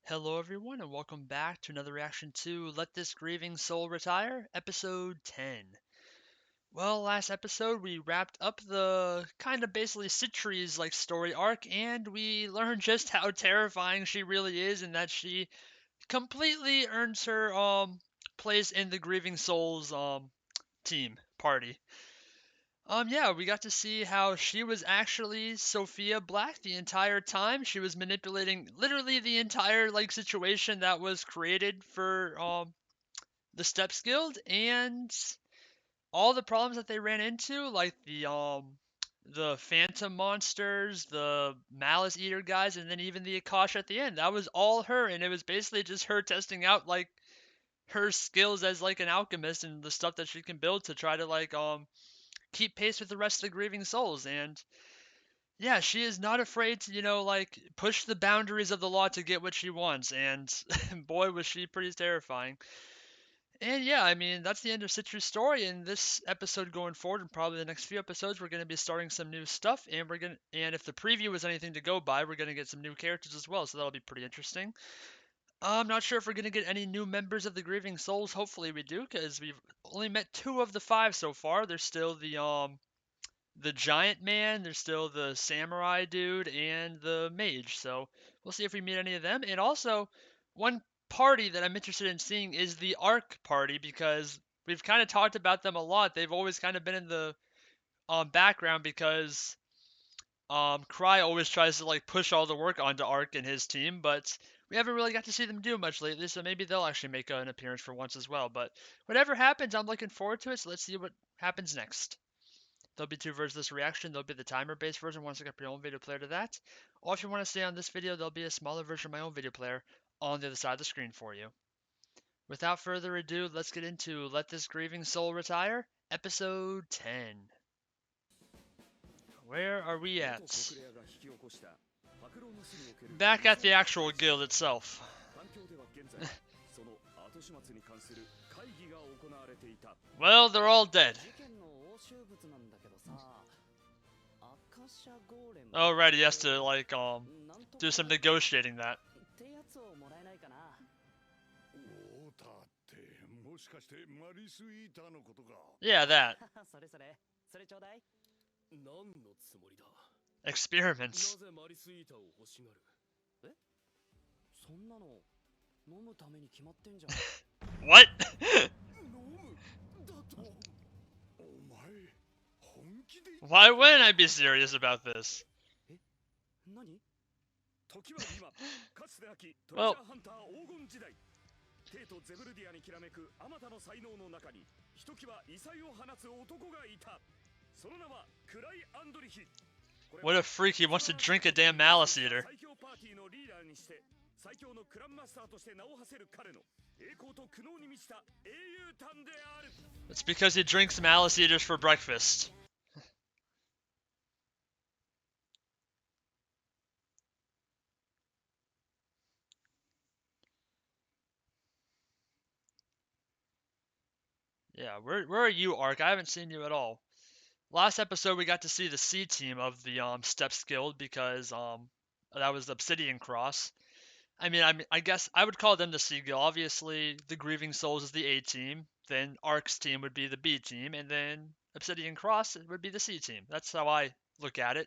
Hello, everyone, and welcome back to another reaction to Let This Grieving Soul Retire, episode 10. Well, last episode we wrapped up the kind of basically Citri's like story arc, and we learned just how terrifying she really is, and that she completely earns her place in the Grieving Souls team party. Yeah, we got to see how she was actually Sophia Black the entire time. She was manipulating literally the entire like situation that was created for the Steps Guild and all the problems that they ran into, like the phantom monsters, the malice eater guys, and then even the Akash at the end. That was all her, and it was basically just her testing out like her skills as like an alchemist and the stuff that she can build to try to like keep pace with the rest of the grieving souls. And yeah, she is not afraid to like push the boundaries of the law to get what she wants. And boy, was she pretty terrifying. And yeah, I mean, that's the end of Citrus' story. In this episode going forward, and probably the next few episodes, we're going to be starting some new stuff, and and if the preview was anything to go by, we're going to get some new characters as well, so that'll be pretty interesting. I'm not sure if we're going to get any new members of the Grieving Souls. Hopefully we do, because we've only met two of the five so far. There's still the giant man, there's still the samurai dude, and the mage. So we'll see if we meet any of them. And also, one party that I'm interested in seeing is the Arc party because we've kind of talked about them a lot. They've always kind of been in the background because Cry always tries to like push all the work onto Arc and his team, but we haven't really got to see them do much lately. So maybe they'll actually make an appearance for once as well. But whatever happens, I'm looking forward to it. So let's see what happens next. There'll be two versions of this reaction. There'll be the timer-based version once I get your own video player to that. Or if you want to stay on this video, there'll be a smaller version of my own video player on the other side of the screen for you. Without further ado, let's get into Let This Grieving Soul Retire, Episode 10. Where are we at? Back at the actual guild itself. Well, they're all dead. Oh, right, he has to, like, do some negotiating that. Yeah, that. Experiments. What? Why wouldn't I be serious about this? Well, what a freak, he wants to drink a damn malice eater. It's because he drinks malice eaters for breakfast. Yeah, where are you, Ark? I haven't seen you at all. Last episode we got to see the C team of the Steps Guild because that was the Obsidian Cross. I guess I would call them the C Guild. Obviously, the Grieving Souls is the A team. Then Ark's team would be the B team, and then Obsidian Cross would be the C team. That's how I look at it.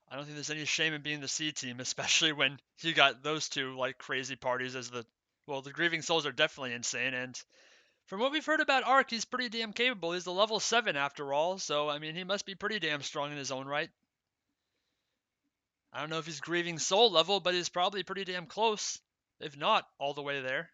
I don't think there's any shame in being the C team, especially when you got those two like crazy parties as the Grieving Souls are definitely insane, and from what we've heard about Ark, he's pretty damn capable. He's the level 7 after all, so I mean he must be pretty damn strong in his own right. I don't know if he's Grieving Soul level, but he's probably pretty damn close, if not all the way there.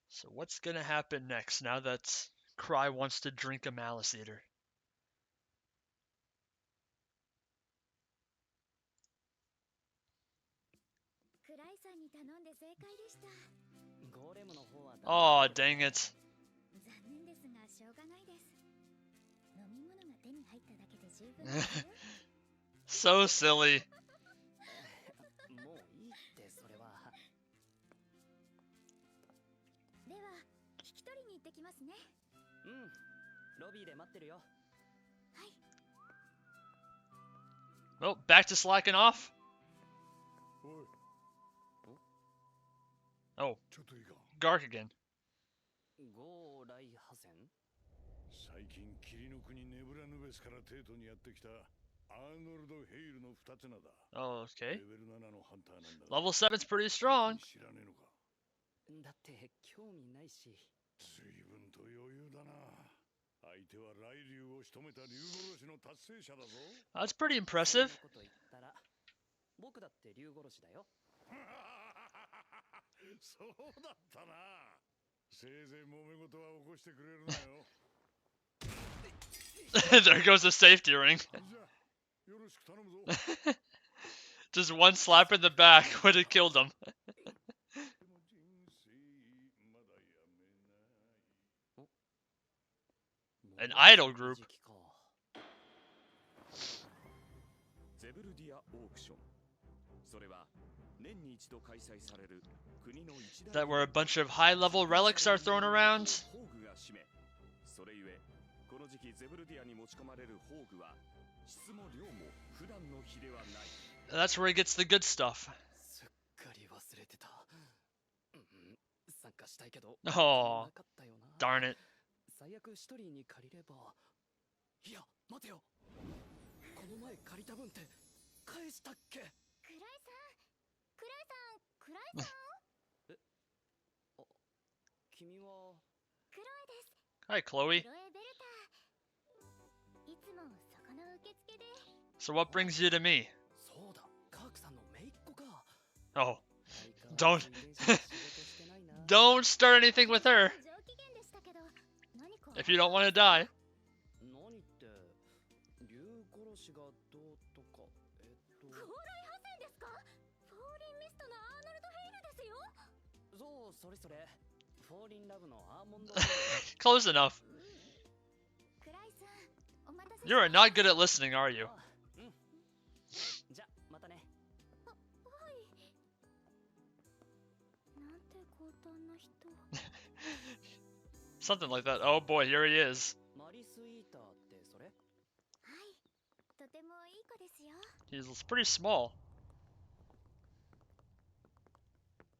So what's gonna happen next now that Cry wants to drink a Malice Eater? Oh, dang it. So silly. Well, back to slacking off. Oh, Gark again. 最近霧の国ネブラヌベスからテートにやってきたアーノルド・ヘイルの二つ名だ。 Oh, okay. レベル7のハンターなんだ。 Level 7's pretty strong. 知らねえのか。だって興味ないし。随分と余裕だな。相手は雷竜を仕留めた竜殺しの達成者だぞ。 That's pretty impressive. 僕だって竜殺しだよ。そうだったな。せいぜい揉め事は起こしてくれるなよ。 There goes the safety ring. よろしく頼むぞ。 Just one slap in the back would have killed him. An idol group. ゼブルディアオークション。それは年に一度開催される国の一大 That where a bunch of high-level relics are thrown around. 宝具が占め、それゆえこの時期ゼブルディアに持ち込まれる宝具は質も量も普段の比ではない。 That's where he gets the good stuff. すっかり忘れてた。参加したいけど。 Oh, darn it. 最悪一人に借りれば。いや、待てよ。この前借りた分って返したっけ？クライさん。え、あ、君は。クロエです。 Hi, Chloe. So what brings you to me? そうだ、カークさんの姪っ子か。 Oh, don't don't start anything with her. If you don't want to die. 何って竜殺しがどうとか高麗破線ですか？フォーリンミストのアーノルド・ヘイルですよ。そう、それそれ。フォーリンラブのアーモンド。 Close enough. You are not good at listening, are you? じゃ、またね。はい。なんて高端な人。 Something like that. Oh boy, here he is. マリスイーターってそれ？はい。とてもいい子ですよ。 He's pretty small.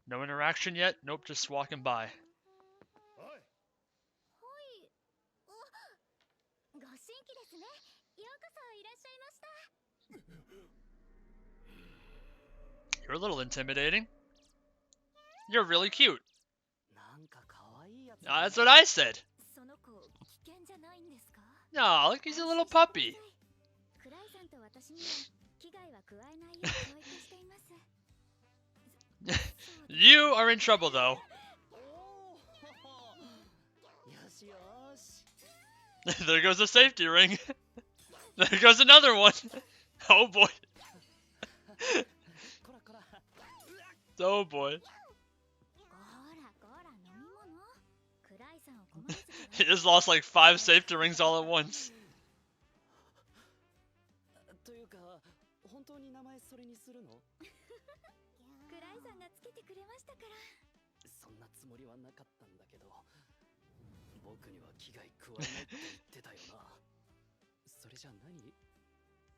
No interaction yet? Nope, just walking by. おい。はい。ご新規ですね。ようこそいらっしゃいました。 You're a little intimidating. You're really cute. なんか可愛いやつ。 That's what I said. その子危険じゃないんですか？ No, look, he's a little puppy. クライさんと私には危害は加えないよう教育しています。 You are in trouble, though. よしよし。 There goes the safety ring. There goes another one. Oh boy. こらこら。 Oh boy. こらこら飲み物。クライさんを困らせて。 He just lost like 5 safety rings all at once. というか、本当に名前それにするの？クライさんがつけてくれましたから。そんなつもりはなかったんだけど、僕には危害加えないって言ってたよな。それじゃ何？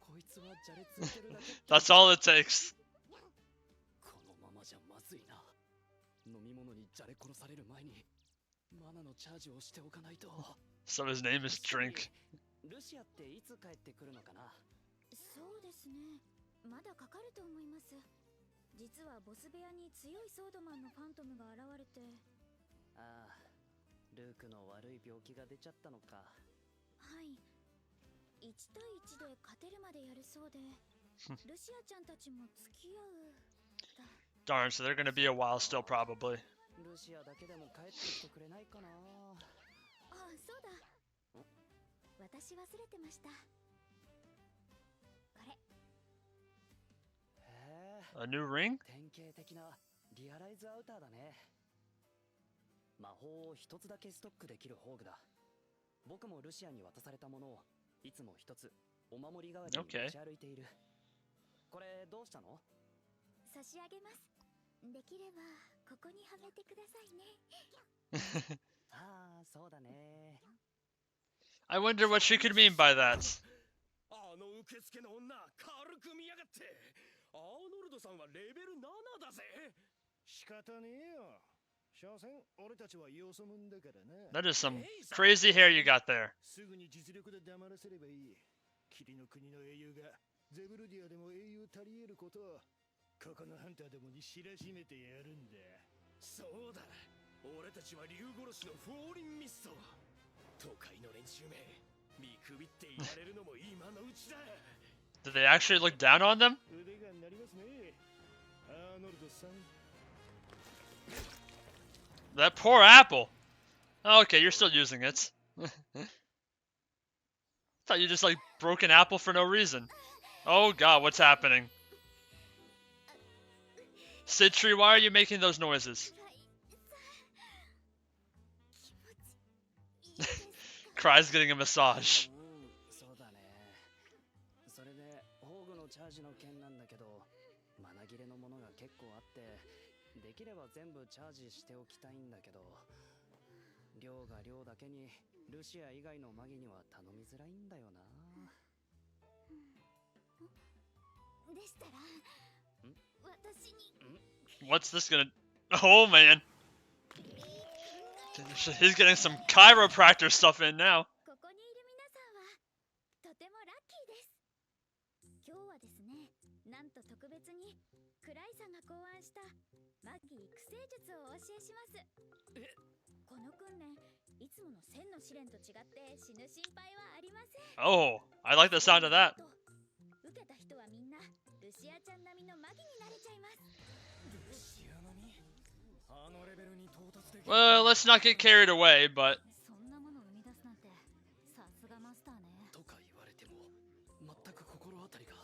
こいつはじゃれついてるだけ。 That's all it takes. このままじゃまずいな。飲み物にじゃれ殺される前にマナのチャージをしておかないと。 So his name is Drink. ルシアっていつ帰ってくるのかな？そうですね。まだかかると思います。実はボス部屋に強いソードマンのファントムが現れて。ああ、ルークの悪い病気が出ちゃったのか。はい。1対1で勝てるまでやるそうで、ルシアちゃんたちも付き合う。 Darn, so they're gonna be a while still, probably. ルシアだけでも帰ってきてくれないかな。あ、そうだ。私忘れてました。これ。へえ。 A new ring? 典型的なリアライズアウターだね。魔法を一つだけストックできる宝具だ。僕もルシアに渡されたものをいつも一つお守り代わりに持ち歩いている。これどうしたの？差し上げます。できればここにはめてくださいね。ああ、そうだね。I wonder what she could mean by that. あの受付の女軽く見やがって。アーノルドさんはレベル7だぜ。仕方ねえよ。所詮俺たちはよそもんだからな。 That is some crazy hair you got there. すぐに実力で黙らせればいい。霧の国の英雄がゼブルディアでも英雄足り得ることをここのハンターどもに知らしめてやるんだ。そうだ、俺たちは竜殺しのフォーリンミスト。都会の連中め見くびっていられるのも今のうちだ。 Did they actually look down on them? 腕が鳴りますね。アーノルドさん。 That poor apple. Oh, okay, you're still using it. Thought you just like broke an apple for no reason. Oh god, what's happening? Citri, why are you making those noises? Cries getting a massage. そうだね。それで宝具のチャージの件なんだけど、マナ切れのものが結構あって、できれば全部チャージしておきたいんだけど、量が量だけにルシア以外のマギには頼みづらいんだよな。でしたら私に。 What's this gonna... Oh man. He's getting some chiropractor stuff in now. ここにいる皆さんはとてもラッキーです。今日はですね、なんと特別にクライさんが考案したマギ育成術をお教えします。この訓練、いつもの千の試練と違って死ぬ心配はありません。 Oh, I like the sound of that. 受けた人はみんなルシアちゃん並みのマギになれちゃいます。ルシア並み？あのレベルに到達できる。 Well, let's not get carried away, but... そんなものを生み出すなんてさすがマスターね。とか言われても全く心当たりが。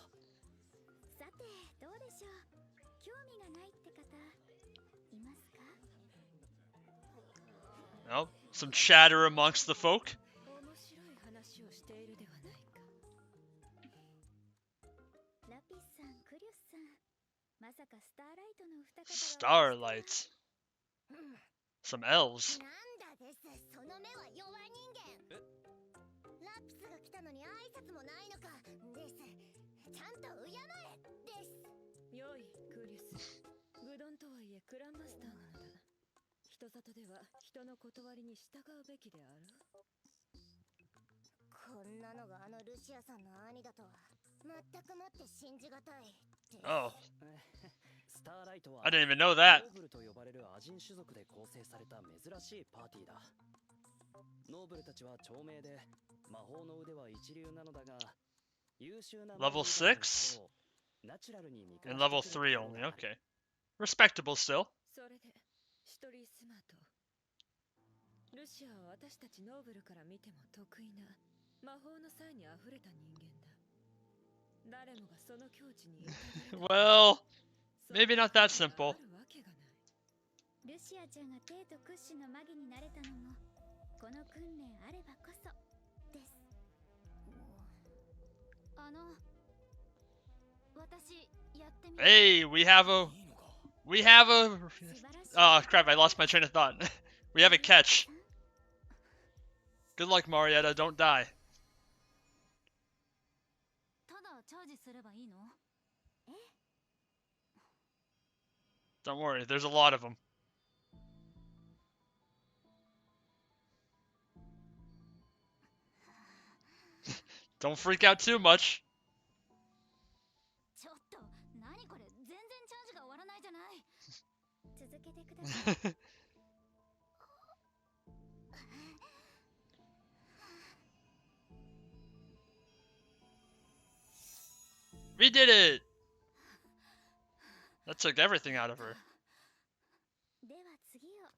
さてどうでしょう。興味がないって方いますか？ Oh, some chatter amongst the folk. 面白い話をしているではないか。ラピスさん、クリュスさん、まさかスターライトのお二方が。 Starlights. Some elves. なんだです、その目は弱い人間。ラピスが来たのに挨拶もないのかです。ちゃんと敬えです。よい、クリュス。愚鈍とはいえクランマスターなのだ。人里では人の断りに従うべきである。こんなのがあのルシアさんの兄だとは全くもって信じがたい。 Oh, スターライトは I didn't even know that. ノーブルと呼ばれるアジン種族で構成された珍しいパーティーだ。ノーブルたちは長命で魔法の腕は一流なのだが、優秀な Level 6? ナチュラルに見 And level 3 only, okay. Respectable still. それで、シトリー・スマート。ルシアは私たちノーブルから見ても得意な魔法の際に溢れた人間だ。誰もがその境地に至れる。 Well, maybe not that simple. あるわけがない。ルシアちゃんが帝都屈指のマギになれたのもこの訓練あればこそです。私やってみ。 Hey, we have a... Oh, crap, I lost my train of thought. We have a catch. Good luck, Marietta, don't die. ただチャージすればいいの？ Don't worry, there's a lot of them. Don't freak out too much. ちょっと何これ、全然チャージが終わらないじゃない。続けてください。We did it! That took everything out of her. では次を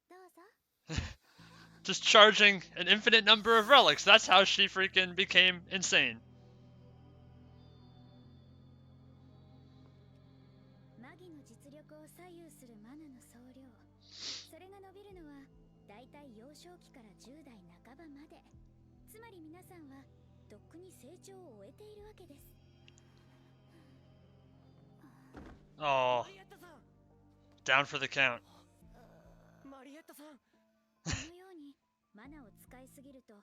どうぞ。 Just charging an infinite number of relics. That's how she freaking became insane. マ技の実力を左右するマナの総量、それが伸びるのはだいたい幼少期から10代半ばまで。つまり皆さんはとっくに成長を終えているわけです。Oh, マリエッタさん down for the count. マリエッタさんこのようにマナを使いすぎると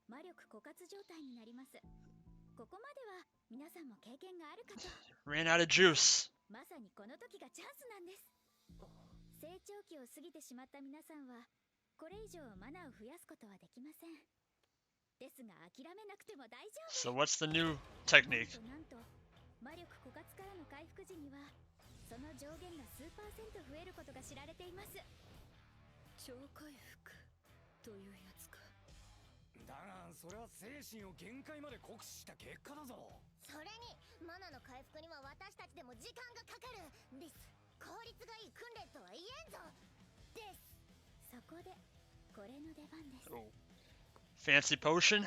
魔力枯渇状態になります。ここまでは皆さんも経験があるかと。 Ran out of juice. まさにこの時がチャンスなんです。成長期を過ぎてしまった皆さんはこれ以上マナを増やすことはできません。ですが諦めなくても大丈夫。 So what's the new technique? なんと魔力枯渇からの回復時にはその上限が数%増えることが知られています。超回復というやつか。だがそれは精神を限界まで酷使した結果だぞ。それにマナの回復には私たちでも時間がかかるです。効率がいい訓練とは言えんぞです。そこでこれの出番です。 Oh. Fancy potion?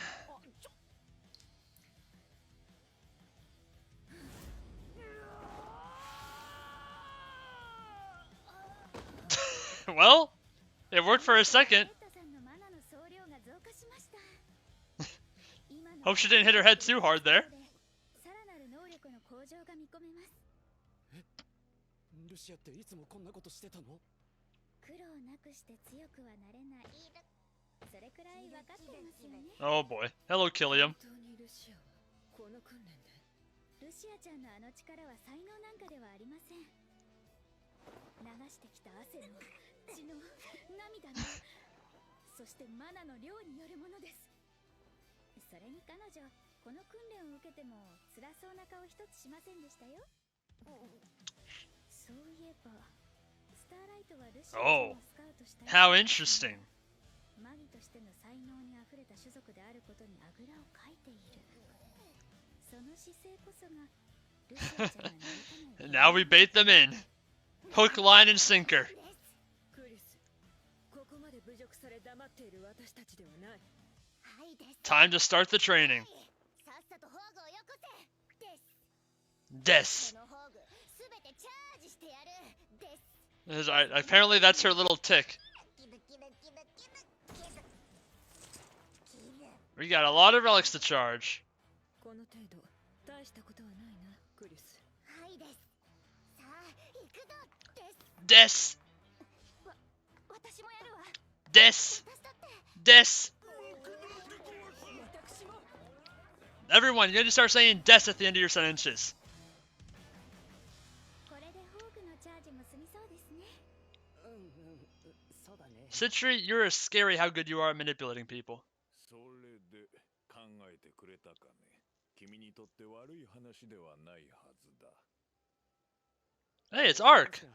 Well, it worked for a second. Hope she didn't hit her head too hard there. ルシアっていつもこんなことしてたの？苦労なくして強くはなれない。それくらい分かってますよね。 Oh boy. Hello, Killiam. 本当にルシアはこの訓練で。ルシアちゃんのあの力は才能なんかではありません。流してきた汗の血の涙のそしてマナの量によるものです。それに彼女この訓練を受けても辛そうな顔一つしませんでしたよ。そういえばスターライトはルシアちゃんをスカウトしたい。 How interesting. マギとしての才能にあふれた種族であることにあぐらをかいている。その姿勢こそがルシアちゃんがなりた And ない。 now we bait them in. Hook, line, and sinker. クリス、ここまで侮辱され黙っている私たちではない。はいです。 Time to start the training. さっさと宝具をよこせです。 Des. この宝具すべてチャージしてやるです。 Apparently that's her little tick. キブキブキブキブキブキブ。 We got a lot of relics to charge. この程度大したことはないな、クリス。はいです。さあ行くぞです。 Des. 私もやるわ。 Des. 私だって。 Des. 私も。 Everyone, you need to start saying des at the end of your sentences. これでホークのチャージも済みそうですね。そうだね。 Citri, you're scary how good you are at manipulating people. それで考えてくれたかね。君にとって悪い話ではないはずだ。 Hey, it's Ark.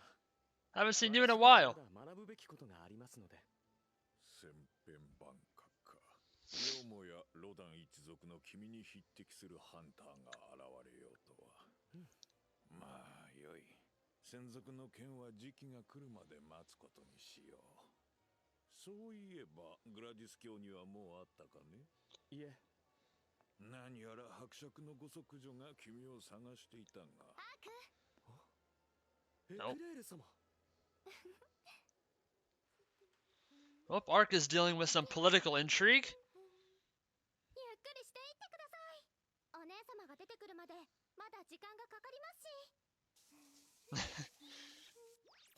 Haven't seen you in a while. 学ぶべきことがありますので。千変万化か。よもやロダン一族の君に匹敵するハンターが現れようとは。まあよい。専属の剣は時期が来るまで待つことにしよう。そういえばグラディス教にはもうあったかね。いえ。何やら伯爵のご息女が君を探していたが。エク Nope. レール様。 Oh, Ark is dealing with some political intrigue. ゆっくりしていってください。お姉様が出てくるまでまだ時間がかかりますし。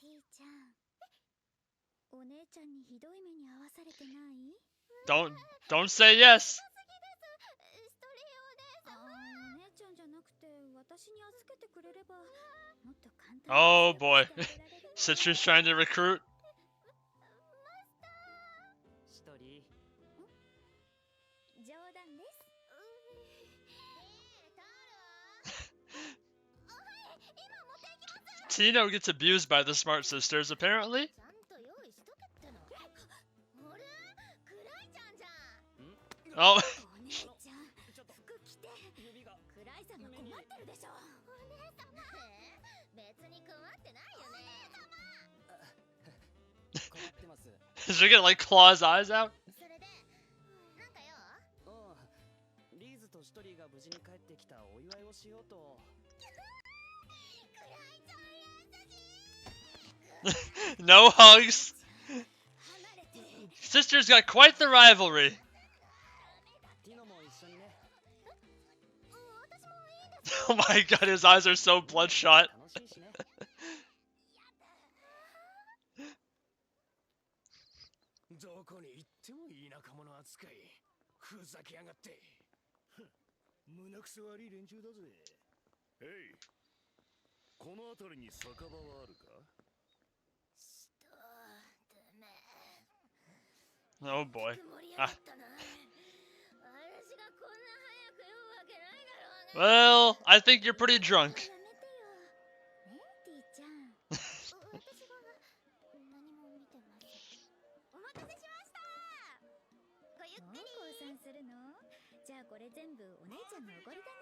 ティーちゃん、お姉ちゃんにひどい目に遭わされてない？ Don't say yes. ストリーお姉様。お姉ちゃんじゃなくて私に預けてくれればもっと簡単に Oh boy. してあげられる。 Citri's trying to recruit. 一人。冗談です。Tino gets abused by the smart sisters, apparently. ちゃんと用意しとけっての。あれ？クライちゃんじゃん。 Oh, お姉ちゃん、服着て。指が。クライさんが困ってるでしょ。お姉様。別に困ってないよね。困ってます。 is she gonna like claw his eyes out? それで、なんかよ。うん。リーズとシトリーが無事に帰ってきたお祝いをしようと。クライちゃん優し No hugs. Sisters got quite the rivalry. ティノも一緒にね。 Oh my god, his eyes are so bloodshot. 楽しいしね。どこに行っても田舎者扱い。ふざけやがって。胸くそ悪い連中だぜ。へい、この辺りに酒場はあるか？ Oh boy. 盛り上がったな。私がこんな早く酔うわけないだろうね。 Well, I think you're pretty drunk. やめてよ。ねえ、ティーちゃん。私が何も見てません。お待たせしました。ごゆっくり。降参するの？じゃあこれ全部お姉ちゃんのおごりだね。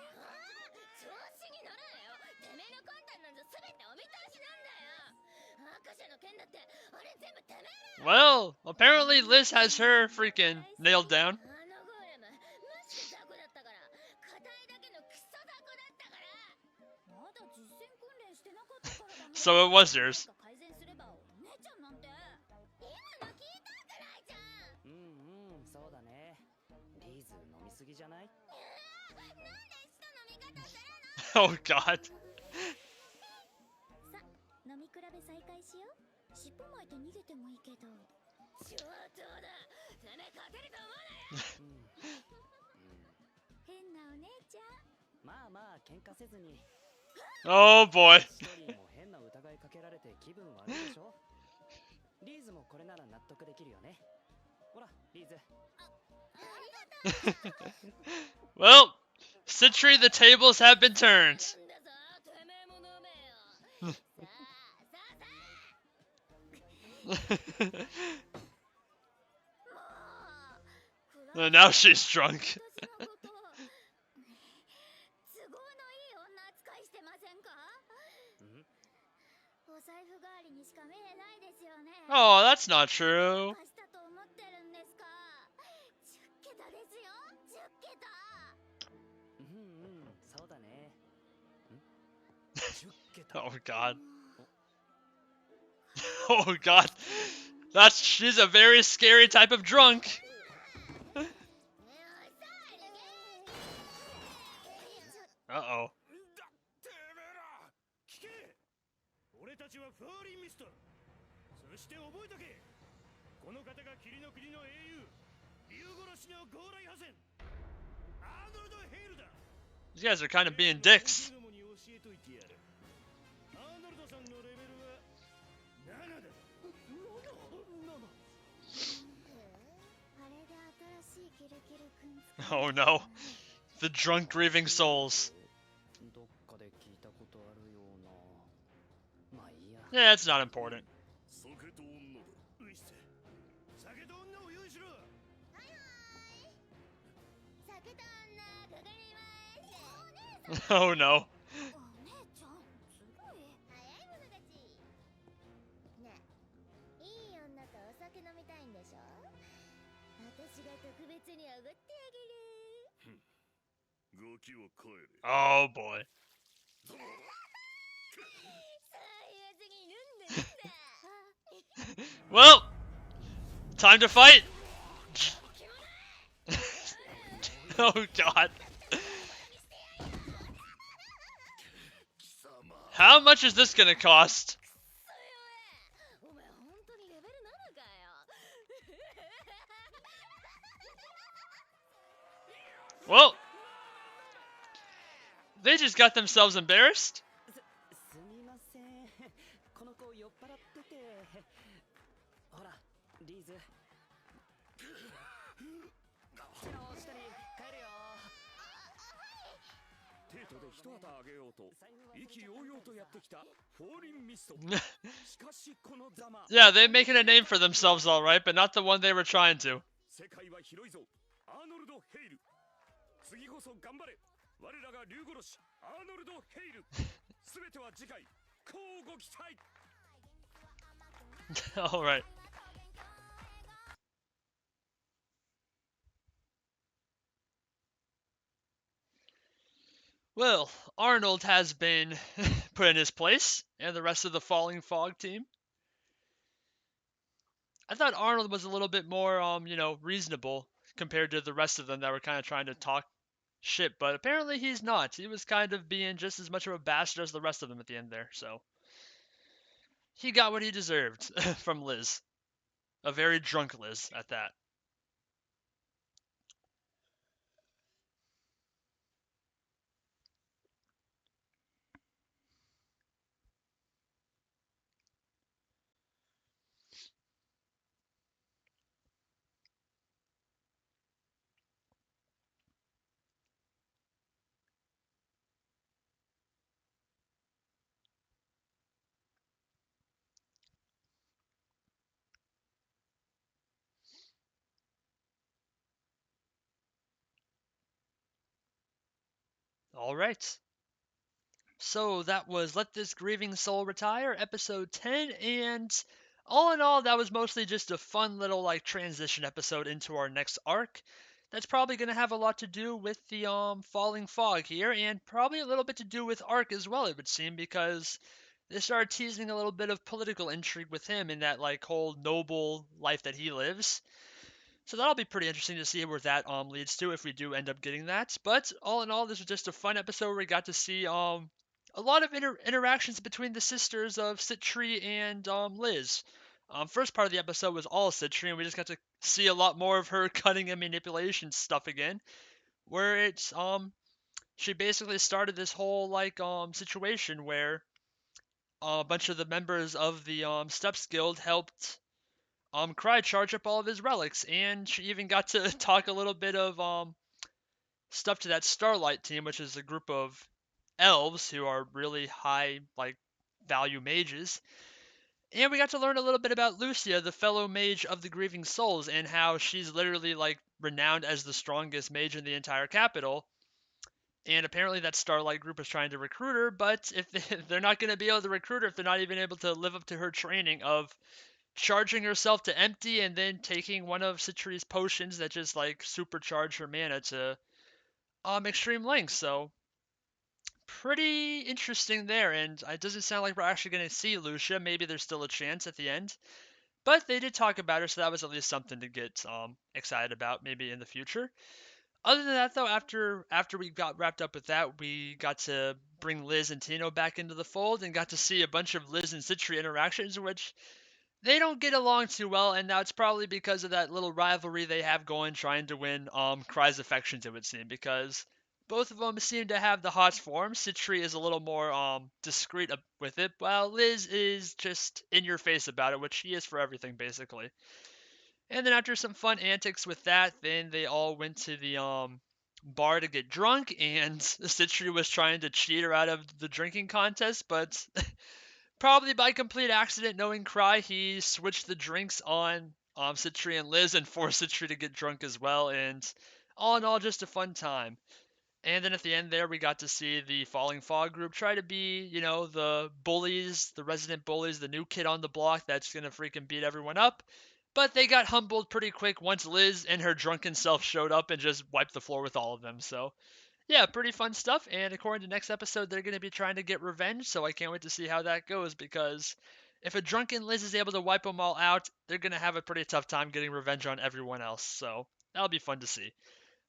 調子に乗るなよ。てめえの魂胆なんぞすべてお見通しなんだよ。赤者の剣だってあれ全部てめえだよ。 Well, apparently Liz has her freaking nailed down. あのゴーレム、マジで雑魚だったから。硬いだけのクソ雑魚だったから。まだ実戦訓練してなかったからだね。 So it was yours. 改善すればお姉ちゃんなんて。今の聞いたくないじゃん。うんうん、そうだね。リーズ飲みすぎじゃない？なんで人の味方するの？ Oh god. さ、飲み比べ再開しよう。尻尾巻いて逃げてもいいけど。上等だ。てめえ勝てると思うなよ。変なお姉ちゃん。まあまあ喧嘩せずに。 Oh boy. ストーリーも変な疑いかけられて気分悪いでしょ。リーズもこれなら納得できるよね。ほら、リーズ。 Well, Citri, the tables have been turned. なんだぞ、てめえも飲めよ。さあ、さあさあ。もう。 Now she's drunk. 私のこと都合のいい女扱いしてませんか？お財布代わりにしか見えないですよね。 Oh, that's not true. 貸したと思ってるんですか？10桁ですよ。10桁。うんうん、そうだね。 10桁。 Oh god. Oh god. She's a very scary type of drunk. Uh-oh. だてめえら聞け。俺たちはフォーリンミスト。そして覚えとけ。この方が霧の国の英雄、竜殺しのゴーライハセン、アーノルド・ヘイルだ。 You guys are kind of being dicks. 教えといてやる。アーノルドさんのレベルは7だ。あれで新しいキルキルくん。 Oh no. The drunk grieving souls. どっかで聞いたことあるような。まあいいや。 Yeah, it's not important. 酒と女だ。ういっせ。酒と女を用意しろ。はいはい。酒と女かかります。 Oh no. お姉ちゃん、すごい。早い者勝ち。ねえ、いい女とお酒飲みたいんでしょ？私が特別におごってあげる。ガキは帰れ。 Oh boy. そういうやつにいるんだ。 Well, time to fight. Oh god. How much is this gonna cost? お前本当にレベル7かよ。 Well, they just got themselves embarrassed. すみません。この子酔っ払ってて。ほら、リーズ。地の下に帰るよ。テートで一旗あげようと意気揚々とやってきたフォーリンミスト。しかしこのざま。 Yeah, they're making a name for themselves, all right, but not the one they were trying to. 世界は広いぞ。アーノルド・ヘイル。次こそ頑張れ。我らが竜殺しアーノルド・ヘイル。すべては次回。乞うご期待。 All right. Well, Arnold has been put in his place, and the rest of the Falling Fog team. I thought Arnold was a little bit more, reasonable compared to the rest of them that were kind of trying to talk shit, but apparently he's not. He was kind of being just as much of a bastard as the rest of them at the end there, so he got what he deserved from Liz. A very drunk Liz at that. All right. So that was Let This Grieving Soul Retire, episode 10, and all in all, that was mostly just a fun little like transition episode into our next arc. That's probably going to have a lot to do with the falling fog here, and probably a little bit to do with Arc as well, it would seem, because they started teasing a little bit of political intrigue with him in that like whole noble life that he lives. So that'll be pretty interesting to see where that leads to if we do end up getting that. But all in all, this was just a fun episode where we got to see a lot of interactions between the sisters of Citri and Liz. First part of the episode was all Citri, and we just got to see a lot more of her cutting and manipulation stuff again, where it's she basically started this whole like situation where a bunch of the members of the Steps Guild helped Cry charge up all of his relics, and she even got to talk a little bit of stuff to that Starlight team, which is a group of elves who are really high like value mages. And we got to learn a little bit about Lucia, the fellow mage of the Grieving Souls, and how she's literally like renowned as the strongest mage in the entire capital. And apparently that Starlight group is trying to recruit her, but if they're not going to be able to recruit her if they're not even able to live up to her training of charging herself to empty and then taking one of Citri's potions that just like supercharge her mana to extreme lengths. So pretty interesting there, and it doesn't sound like we're actually going to see Lucia. Maybe there's still a chance at the end, but they did talk about her, so that was at least something to get excited about maybe in the future. Other than that, though, after we got wrapped up with that, we got to bring Liz and Tino back into the fold and got to see a bunch of Liz and Citri interactions, which they don't get along too well, and that's probably because of that little rivalry they have going, trying to win Cry's affections, it would seem, because both of them seem to have the hots for him. Citri is a little more discreet with it, while Liz is just in your face about it, which she is for everything basically. And then after some fun antics with that, then they all went to the bar to get drunk, and Citri was trying to cheat her out of the drinking contest, but probably by complete accident, knowing Cry, he switched the drinks on Citri and Liz and forced Citri to get drunk as well. And all in all, just a fun time. And then at the end there, we got to see the Falling Fog group try to be, the bullies, the resident bullies, the new kid on the block that's going to freaking beat everyone up. But they got humbled pretty quick once Liz and her drunken self showed up and just wiped the floor with all of them. So yeah, pretty fun stuff. And according to next episode, they're going to be trying to get revenge. So I can't wait to see how that goes because if a drunken Liz is able to wipe them all out, they're going to have a pretty tough time getting revenge on everyone else. So that'll be fun to see.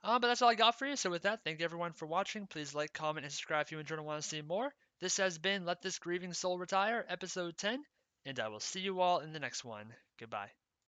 But that's all I got for you. So with that, thank you everyone for watching. Please like, comment, and subscribe if you enjoyed and want to see more. This has been Let This Grieving Soul Retire, episode 10, and I will see you all in the next one. Goodbye.